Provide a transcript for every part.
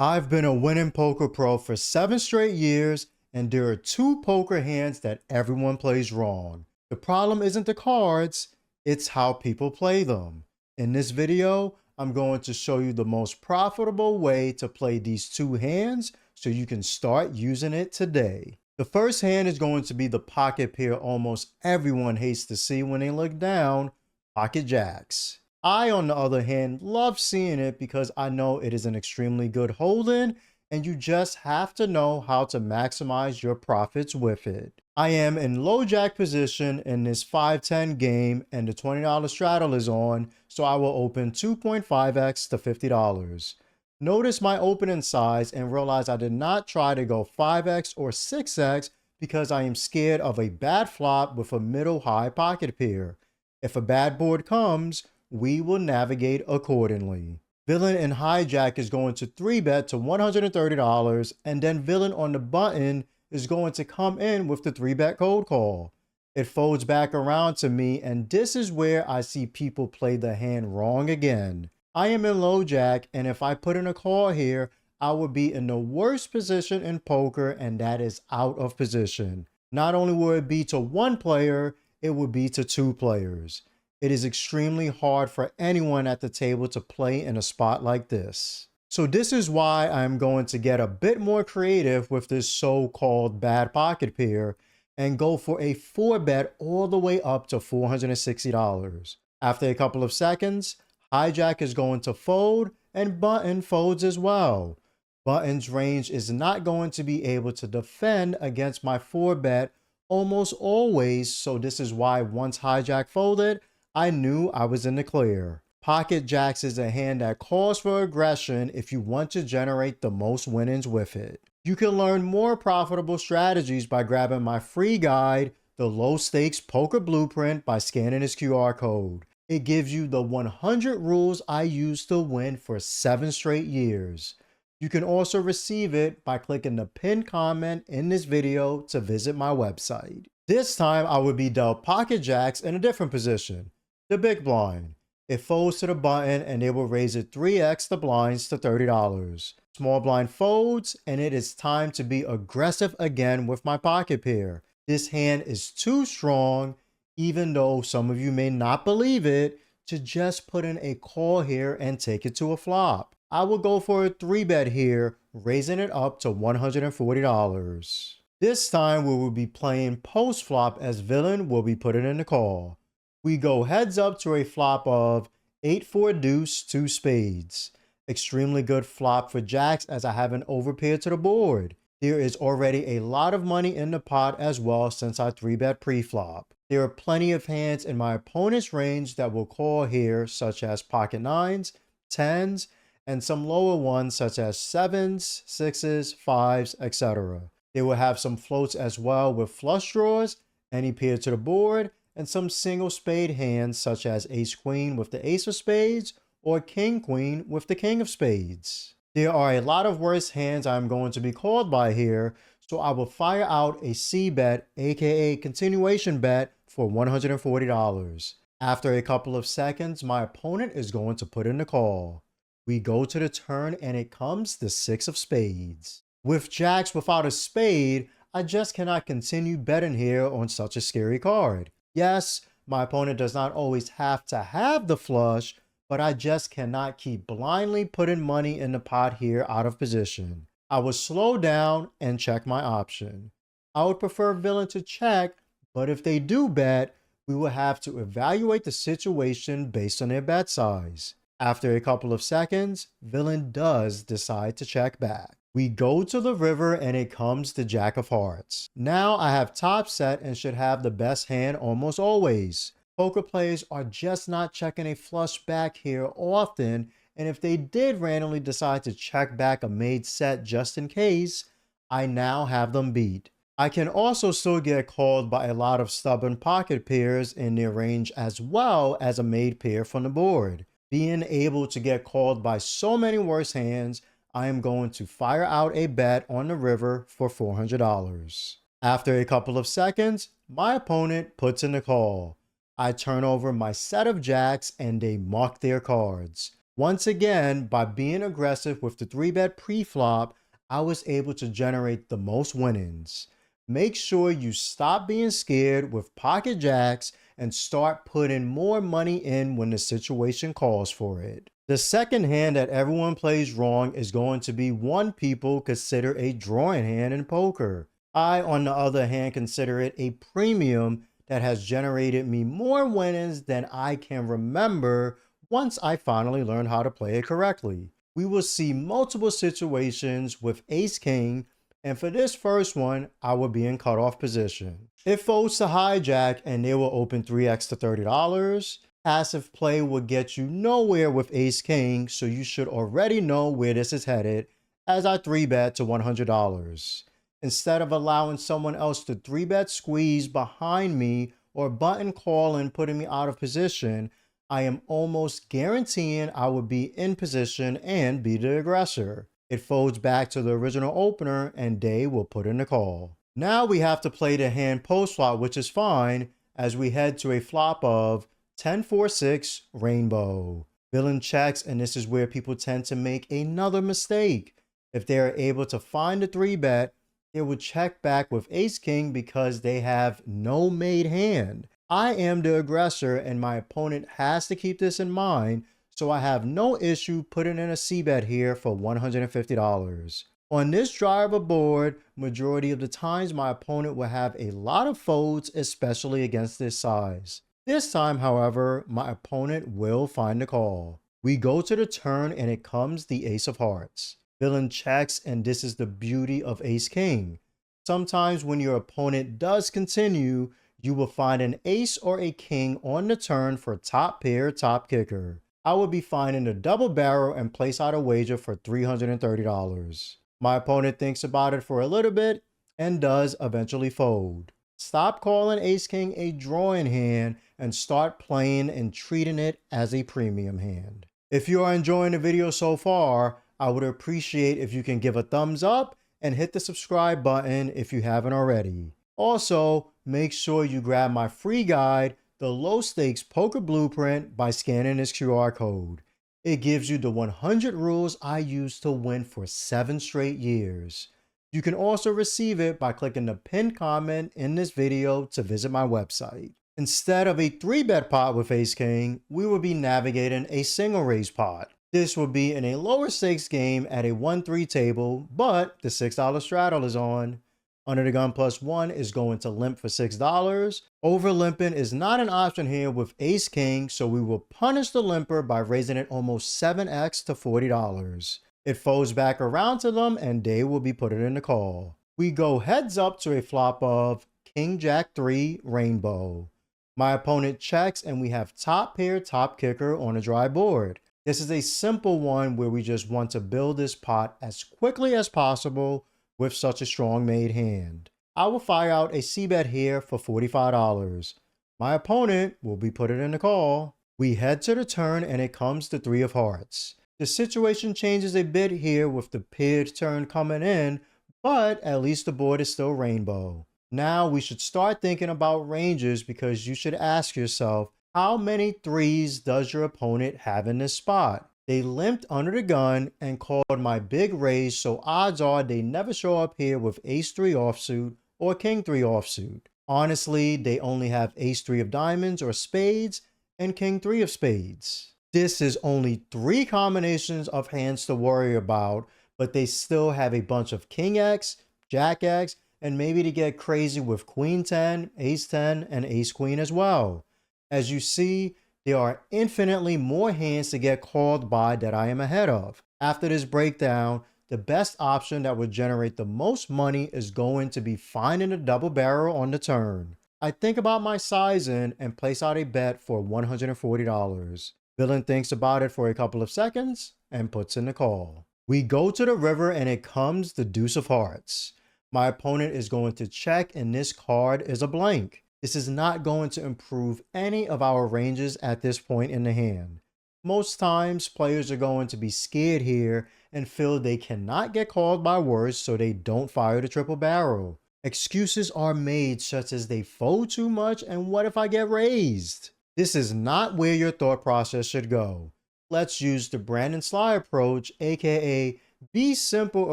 I've been a winning poker pro for 7 straight years, and there are two poker hands that everyone plays wrong. The problem isn't the cards, it's how people play them. In this video, I'm going to show you the most profitable way to play these two hands so you can start using it today. The first hand is going to be the pocket pair almost everyone hates to see when they look down, pocket jacks. I, on the other hand, love seeing it because I know it is an extremely good hold-in and you just have to know how to maximize your profits with it. I am in low jack position in this 5-10 game and the $20 straddle is on, so I will open 2.5x to $50. Notice my opening size and realize I did not try to go 5x or 6x because I am scared of a bad flop with a middle high pocket pair. If a bad board comes, we will navigate accordingly. Villain in hijack is going to 3-bet to $130, and then villain on the button is going to come in with the 3-bet cold call. It folds back around to me, and this is where I see people play the hand wrong again. I am in low jack, and if I put in a call here, I would be in the worst position in poker, and that is out of position. Not only will it be to one player, it would be to two players. It is extremely hard for anyone at the table to play in a spot like this. So this is why I'm going to get a bit more creative with this so-called bad pocket pair and go for a 4-bet all the way up to $460. After a couple of seconds, hijack is going to fold and button folds as well. Button's range is not going to be able to defend against my 4-bet almost always, so this is why once hijack folded, I knew I was in the clear. Pocket jacks is a hand that calls for aggression if you want to generate the most winnings with it. You can learn more profitable strategies by grabbing my free guide, The Low Stakes Poker Blueprint, by scanning this QR code. It gives you the 100 rules I used to win for 7 straight years. You can also receive it by clicking the pinned comment in this video to visit my website. This time I would be dealt pocket jacks in a different position. The big blind. It folds to the button and they will raise it 3x the blinds to $30. Small blind folds and it is time to be aggressive again with my pocket pair. This hand is too strong, even though some of you may not believe it, to just put in a call here and take it to a flop. I will go for a 3-bet here, raising it up to $140. This time we will be playing post flop as villain will be putting in the call. We go heads up to a flop of 8-4 deuce 2 spades. Extremely good flop for jacks as I haven't overpaired to the board. There is already a lot of money in the pot as well since I 3-bet pre-flop. There are plenty of hands in my opponent's range that will call here, such as pocket 9s, 10s, and some lower ones such as 7s, 6s, 5s, etc. They will have some floats as well with flush draws, any pair to the board, and some single spade hands such as ace queen with the ace of spades or king queen with the king of spades. There are a lot of worse hands I'm going to be called by here, so I will fire out a C bet, aka continuation bet, for $140. After a couple of seconds, my opponent is going to put in the call. We go to the turn and it comes the 6 of spades. With jacks without a spade, I just cannot continue betting here on such a scary card. Yes, my opponent does not always have to have the flush, but I just cannot keep blindly putting money in the pot here out of position. I will slow down and check my option. I would prefer villain to check, but if they do bet, we will have to evaluate the situation based on their bet size. After a couple of seconds, villain does decide to check back. We go to the river and it comes the jack of hearts. Now I have top set and should have the best hand almost always. Poker players are just not checking a flush back here often, and if they did randomly decide to check back a made set just in case, I now have them beat. I can also still get called by a lot of stubborn pocket pairs in their range as well as a made pair from the board. Being able to get called by so many worse hands, I am going to fire out a bet on the river for $400. After a couple of seconds, my opponent puts in the call. I turn over my set of jacks and they muck their cards. Once again, by being aggressive with the 3-bet pre-flop, I was able to generate the most winnings. Make sure you stop being scared with pocket jacks and start putting more money in when the situation calls for it. The second hand that everyone plays wrong is going to be one people consider a drawing hand in poker. I, on the other hand, consider it a premium that has generated me more winnings than I can remember once I finally learned how to play it correctly. We will see multiple situations with ace king, and for this first one, I will be in cutoff position. It folds to hijack and they will open 3x to $30. Passive play will get you nowhere with ace king, so you should already know where this is headed as I 3-bet to $100. Instead of allowing someone else to 3-bet squeeze behind me or button call and putting me out of position, I am almost guaranteeing I will be in position and be the aggressor. It folds back to the original opener and they will put in the call. Now we have to play the hand post flop, which is fine as we head to a flop of 10-4-6 rainbow. Villain checks, and this is where people tend to make another mistake. If they are able to find the 3-bet, they will check back with ace king because they have no made hand. I am the aggressor and my opponent has to keep this in mind, so I have no issue putting in a c-bet here for $150. On this driver board, majority of the times my opponent will have a lot of folds, especially against this size. This time, however, my opponent will find the call. We go to the turn and it comes the ace of hearts. Villain checks, and this is the beauty of ace king. Sometimes when your opponent does continue, you will find an ace or a king on the turn for top pair, top kicker. I will be finding a double barrel and place out a wager for $330. My opponent thinks about it for a little bit and does eventually fold. Stop calling ace king a drawing hand and start playing and treating it as a premium hand. If you are enjoying the video so far, I would appreciate if you can give a thumbs up and hit the subscribe button if you haven't already. Also, make sure you grab my free guide, The Low Stakes Poker Blueprint, by scanning this QR code. It gives you the 100 rules I used to win for 7 straight years. You can also receive it by clicking the pinned comment in this video to visit my website. Instead of a 3-bet pot with ace king, we will be navigating a single raise pot. This will be in a lower stakes game at a 1-3 table, but the $6 straddle is on. Under the gun +1 is going to limp for $6. Over limping is not an option here with ace king, so we will punish the limper by raising it almost 7x to $40. It folds back around to them and they will be put it in the call. We go heads up to a flop of king jack 3 rainbow. My opponent checks and we have top pair, top kicker on a dry board. This is a simple one where we just want to build this pot as quickly as possible with such a strong made hand. I will fire out a c-bet here for $45. My opponent will be put it in the call. We head to the turn and it comes the 3 of hearts. The situation changes a bit here with the paired turn coming in, but at least the board is still rainbow. Now we should start thinking about ranges because you should ask yourself, how many 3s does your opponent have in this spot? They limped under the gun and called my big raise, so odds are they never show up here with ace 3 offsuit or king 3 offsuit. Honestly, they only have ace 3 of diamonds or spades and king 3 of spades. This is only 3 combinations of hands to worry about, but they still have a bunch of king X, jack X, and maybe to get crazy with queen 10, ace 10, and ace queen as well. As you see, there are infinitely more hands to get called by that I am ahead of. After this breakdown, the best option that would generate the most money is going to be finding a double barrel on the turn. I think about my sizing and place out a bet for $140. Villain thinks about it for a couple of seconds and puts in the call. We go to the river and it comes the deuce of hearts. My opponent is going to check and this card is a blank. This is not going to improve any of our ranges at this point in the hand. Most times, players are going to be scared here and feel they cannot get called by worse, so they don't fire the triple barrel. Excuses are made such as they fold too much and what if I get raised? This is not where your thought process should go. Let's use the Brandon Sligh approach, aka be simple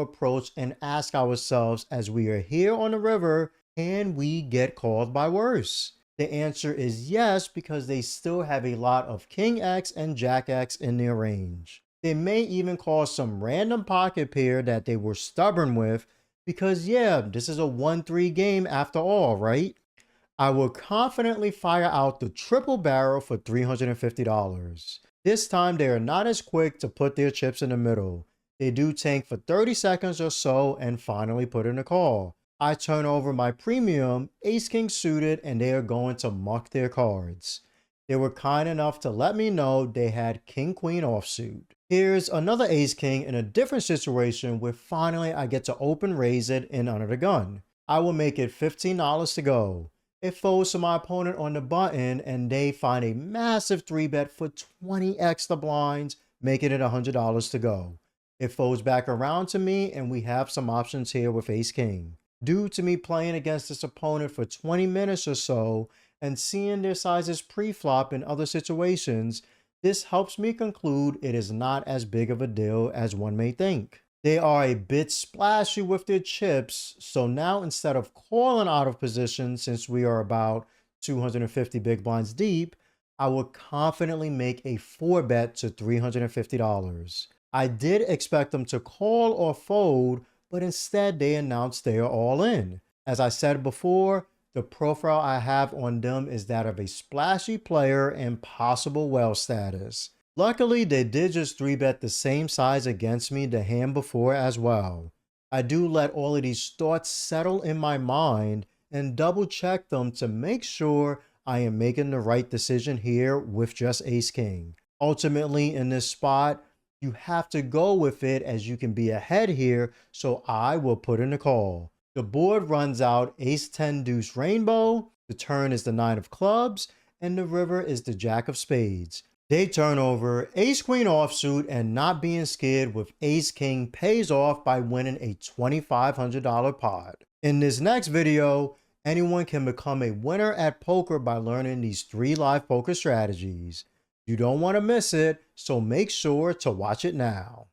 approach, and ask ourselves as we are here on the river, can we get called by worse? The answer is yes, because they still have a lot of King X and Jack X in their range. They may even call some random pocket pair that they were stubborn with, because yeah, this is a 1-3 game after all, right? I will confidently fire out the triple barrel for $350. This time they are not as quick to put their chips in the middle. They do tank for 30 seconds or so and finally put in a call. I turn over my premium, ace king suited, and they are going to muck their cards. They were kind enough to let me know they had king queen offsuit. Here's another ace king in a different situation where finally I get to open raise it in under the gun. I will make it $15 to go. It folds to my opponent on the button and they find a massive 3-bet for 20 extra blinds, making it $100 to go. It folds back around to me and we have some options here with ace king. Due to me playing against this opponent for 20 minutes or so and seeing their sizes pre-flop in other situations, this helps me conclude it is not as big of a deal as one may think. They are a bit splashy with their chips, so now instead of calling out of position since we are about 250 big blinds deep, I will confidently make a 4-bet to $350. I did expect them to call or fold, but instead they announced they are all in. As I said before, the profile I have on them is that of a splashy player and possible well status. Luckily, they did just 3-bet the same size against me the hand before as well. I do let all of these thoughts settle in my mind and double check them to make sure I am making the right decision here with just ace king. Ultimately, in this spot, you have to go with it as you can be ahead here, so I will put in a call. The board runs out ace 10 deuce rainbow, the turn is the 9 of clubs, and the river is the jack of spades. They turn over ace queen offsuit, and not being scared with ace king pays off by winning a $2,500 pot. In this next video, anyone can become a winner at poker by learning these 3 live poker strategies. You don't want to miss it, so make sure to watch it now.